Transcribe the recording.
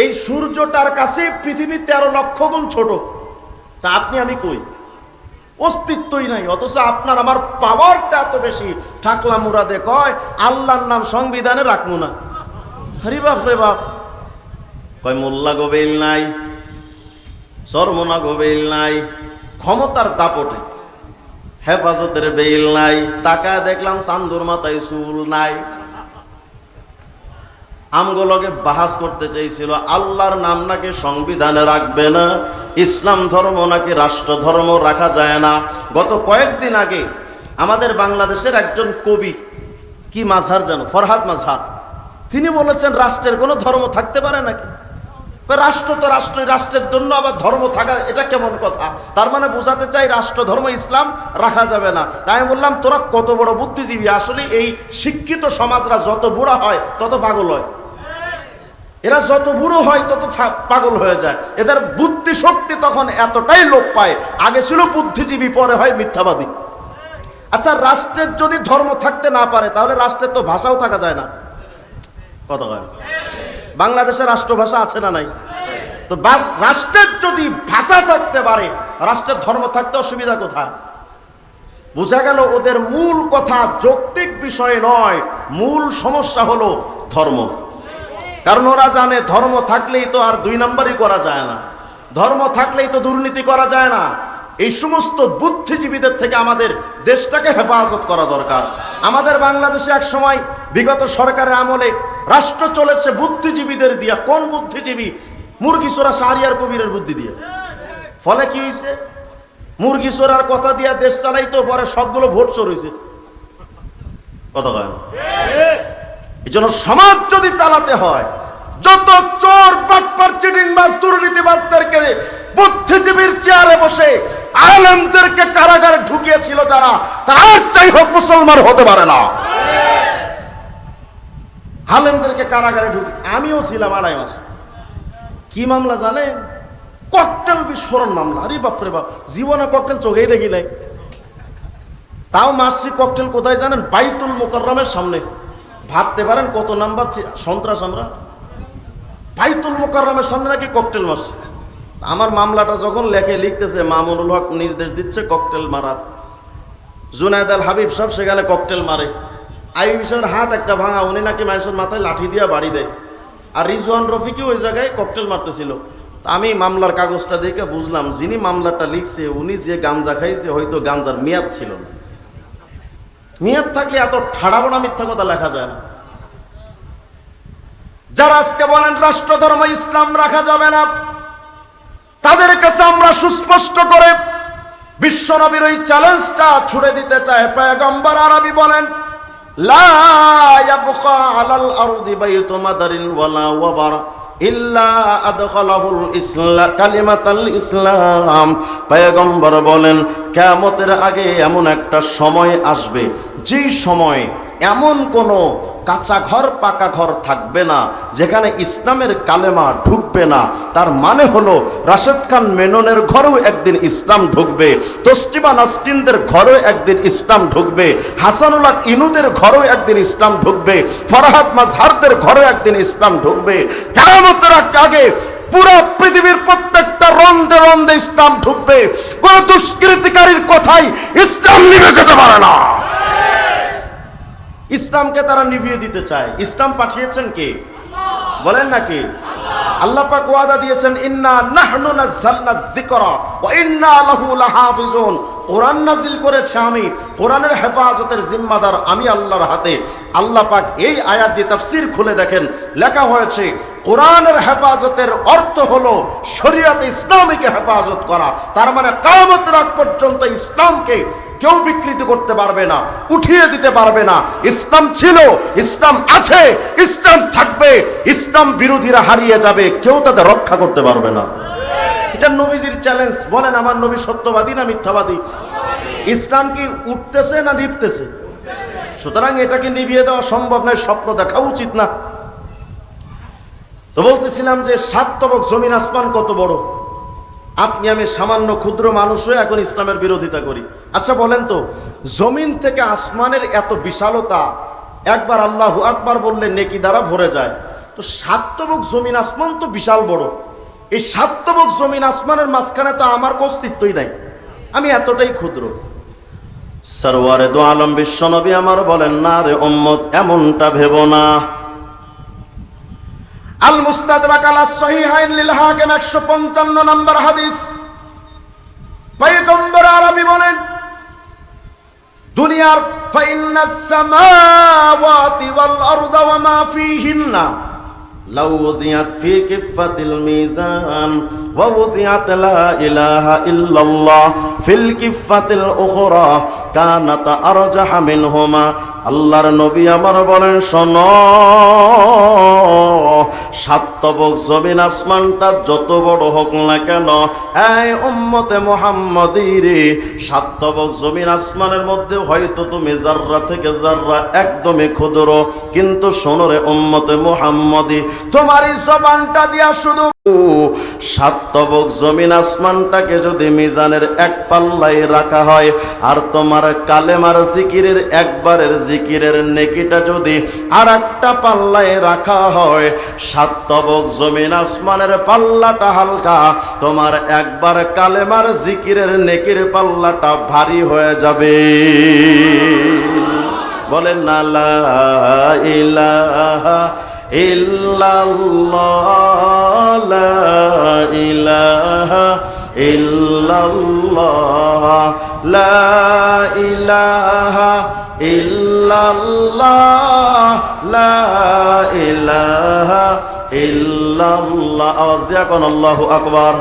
এই সূর্যটার কাছে পৃথিবী 13 লক্ষ গুণ ছোট। তা আপনি আমি কই, অস্তিত্বই নাই, অথচ আপনার আমার পাওয়ারটা এত বেশি। ঠাকলা মুরাদে কয় আল্লাহর নাম সংবিধানে রাখবো না। হরি বাপ রে বাপ। কয় মোল্লা গোবেল নাই, চরমনা গোবেল নাই, ক্ষমতার দাপটে হেফাজতের বেইল নাই, তাকায় দেখলাম চান্দুর মাথায় চুল নাই। আমগুলোকে বাহাস করতে চাইছিল আল্লাহর নাম নাকি সংবিধানে রাখবে না, ইসলাম ধর্ম নাকি রাষ্ট্র ধর্ম রাখা যায় না। গত কয়েকদিন আগে আমাদের বাংলাদেশের একজন কবি, কি মাঝহার জানো, ফরহাদ মাঝহার, তিনি বলেছেন রাষ্ট্রের কোনো ধর্ম থাকতে পারে নাকি? রাষ্ট্র তো রাষ্ট্রই, রাষ্ট্রের জন্য আবার ধর্ম থাকা, এটা কেমন কথা? তার মানে বোঝাতে চাই রাষ্ট্র ধর্ম ইসলাম রাখা যাবে না। তাই আমি বললাম তোরা কত বড় বুদ্ধিজীবী। আসলে এই শিক্ষিত সমাজরা যত বুড়া হয় তত পাগল হয়, এরা যত বুড়ো হয় তত পাগল হয়ে যায়। এদের বুদ্ধি শক্তি তখন এতটাই লোপ পায়, আগে ছিল বুদ্ধিজীবী, পরে হয় মিথ্যাবাদী। আচ্ছা, রাষ্ট্রের যদি ধর্ম থাকতে না পারে তাহলে রাষ্ট্রের তো ভাষাও থাকা যায় না। কত হয়? বাংলাদেশের রাষ্ট্রভাষা আছে না নাই? তো রাষ্ট্রের যদি ভাষা থাকতে পারে, রাষ্ট্রের ধর্ম থাকতে অসুবিধা কোথায়? বোঝা গেল ওদের মূল কথা যৌক্তিক বিষয় নয়, মূল সমস্যা হলো ধর্ম। কারণ ওরা জানে ধর্ম থাকলেই তো আর 2 নম্বরই করা যায় না, ধর্ম থাকলেই তো দুর্নীতি করা যায় না। এই সমস্ত বুদ্ধিজীবীদের থেকে আমাদের দেশটাকে হেফাজত করা দরকার। আমাদের বাংলাদেশে এক সময় বিগত সরকারের আমলে রাষ্ট্র চলেছে বুদ্ধিজীবীদের দিয়া। কোন বুদ্ধিজীবী? মুরগি চোরা শাহরিয়ার কবিরের বুদ্ধি দিয়ে। ফলে কি হয়েছে? মুরগি চোরার কথা দিয়া দেশ চালাইতো, পরে সবগুলো ভোট চোর হয়েছে। কথা কয়? এই জন্য সমাজ যদি চালাতে হয়, যত চোর বাটপার চিটিংবাজ দুর্নীতিবাজদেরকে বুদ্ধিজীবীর চেয়ারে বসে আলেমদেরকে কারাগারে ঢুকিয়েছিল যারা, তারা আর চাই হোক মুসলমান হতে পারে না। আলেমদেরকে কারাগারে ঢুকিয়ে, আমিও ছিলাম 2.5 মাস। কি মামলা জানেন? ককটেল বিস্ফোরণ মামলা। আরে বাপরে বাপ, জীবনে ককটেল চোখেই দেখি নাই। তাও মারছি ককটেল কোথায় জানেন? বাইতুল মুকাররমের সামনে। ভাবতে পারেন কত নাম্বার সন্ত্রাস আমরা। বাইতুল মুকাররমের সামনে নাকি ককটেল মারছে। আমার মামলাটা যখন লিখতেছে মামুনুল হক নির্দেশ দিচ্ছে ককটেল মারার, জুনায়েদ আল হাবিব সাহেব সেখানে ককটেল মারে। আইয়ুব সাহেবের হাত একটা ভাঙা, উনি নাকি মানুষের মাথায় লাঠি দিয়ে বাড়ি দেয়। আর রিজওয়ান রফিকি ওই জায়গায় ককটেল মারতেছিল। আমি মামলার কাগজটা দেখে বুঝলাম যিনি মামলাটা লিখছে উনি যে গাঞ্জা খাইছে, হয়তো গাঞ্জার মেয়াদ ছিল না। মেয়াদ থাকলে এত ঠাড়াবোনা মিথ্যা কথা লেখা যায় না। যারা আজকে বলেন রাষ্ট্র ধর্ম ইসলাম রাখা যাবে না, তাদের কাছে আমরা সুস্পষ্ট করে বিশ্বনবীর ওই চ্যালেঞ্জটা ছুড়ে দিতে চাই। পয়গম্বর আরবি বলেন, লা ইয়াবকা আলাল আরদি বাইতু মাদারিন ওয়ালা ওয়াবার ইল্লা আদখালাহুল ইসলাম কালিমাতাল ইসলাম। পয়গম্বর বলেন কিয়ামতের আগে এমন একটা সময় আসবে, যেই সময় এমন কোনো কাঁচা ঘর পাকা ঘর থাকবে না যেখানে ইসলামের কালেমা ঢুকবে না। তার মানে হলো রাশেদ খান মেননের ঘরেও একদিন ইসলাম ঢুকবে, তসলিমা নাসরিনদের ঘরেও একদিন ইসলাম ঢুকবে, হাসানুল হক ইনুদের ঘরেও একদিন ইসলাম ঢুকবে, ফরহাদ মাঝহারদের ঘরেও একদিন ইসলাম ঢুকবে। কিয়ামতের আগে পুরো পৃথিবীর প্রত্যেকটা রন্ধে রন্ধে ইসলাম ঢুকবে। কোন দুষ্কৃতিকারীর কথাই ইসলাম নিভে যেতে পারে না। ইসলামকে তারা নিভিয়ে দিতে চায়। ইসলাম পাঠিয়েছেন কে? বলেন নাকি? আল্লাহ পাক ওয়াদা দিয়েছেন, ইন্না নাহনু নাযালনা যিকরা ওয়া ইন্না লাহু লাহাফিজুন। কোরআন নাজিল করেছে আমি, কোরআনের হেফাজতের জিম্মাদার আমি আল্লাহর হাতে। আল্লাহ পাক এই আয়াত দিয়ে তাফসীর খুলে দেখেন, লেখা হয়েছে কোরআনের হেফাজতের অর্থ হলো শরীয়তে ইসলামীকে হেফাজত করা। তার মানে কিয়ামতের আগ পর্যন্ত ইসলামকে কেউ বিকৃত করতে পারবে না, উঠিয়ে দিতে পারবে না। ইসলাম ছিল, ইসলাম আছে, ইসলাম থাকবে। ইসলাম বিরোধীরা হারিয়ে যাবে, কেউ তাদের রক্ষা করতে পারবে না। এটা নবীজির চ্যালেঞ্জ। বলেন আমার নবী সত্যবাদী না মিথ্যাবাদী? ইসলাম কি উঠতেছে না নিভতেছে? সুতরাং এটাকে নিভিয়ে দেওয়া সম্ভব নয়, স্বপ্ন দেখা উচিত না। তো বলতেছিলাম যে 7 তবক জমিন আসমান কত বড়। আপনি আমি সামান্য ক্ষুদ্র মানুষ হয়ে এখন ইসলামের বিরোধিতা করি। আচ্ছা বলেন তো, জমিন থেকে আসমানের এত বিশালতা, একবার আল্লাহু আকবার বললে নেকি দ্বারা ভরে যায়। তো 7 তবক জমিন আসমান তো বিশাল বড়, এই 7 তবক জমিন আসমানের মাঝখানে তো আমার অস্তিত্বই নাই, আমি এতটাই ক্ষুদ্র। সরওয়ারে দো আলম বিশ্বনবী আমার বলেন, না রে উম্মত, এমনটা ভেবো না। আল মুস্তাদরাক আলা সহিহাইন লিল হাকিম 155 নম্বর হাদিস, পয়গম্বর আরবি বলেন, দুনিয়ার ফাইন্নাস সামাওয়াতি ওয়াল আরদা ওয়া মা ফীহিন্না লাউ উদিয়াত ফি কিফাতিল মিজান ওয়া উদিয়াত লা ইলাহা ইল্লাল্লাহ ফিল কিফাতিল উখরা কানাত আরজাহা মিনহুমা। আল্লাহর নবী আমার বলেন, শোনো, 7 তবক জমিন আসমানটা যত বড় হোক না কেন, এই উম্মতে মুহাম্মদী রে, 7 তবক জমিন আসমানের মধ্যে হয়তো তুমি জাররা থেকে জাররা, একদমই ক্ষুদ্র, কিন্তু শোনো রে উম্মতে মুহাম্মদী, তোমার এই জবানটা দিয়া শুধু 7 তবক জমিন আসমানটাকে যদি মিজানের এক পাল্লায় রাখা হয়, আর তোমার কালেমার জিকিরের একবারের জিকিরের নেকিটা যদি আর একটা পাল্লায় রাখা হয়, 7 তবক জমিন আসমানের পাল্লাটা হালকা, তোমার একবার কালেমার জিকিরের নেকির পাল্লাটা ভারী হয়ে যাবে। বলেন না লা ইলাহা ইল্লাল্লাহ, লা ইলাহা ইল্লাল্লাহ, লা ইলাহা ইল্লাল্লাহ, লা ইলাহা ইল্লাল্লাহ। আওয়াজ দিয়া কোন আল্লাহু আকবার।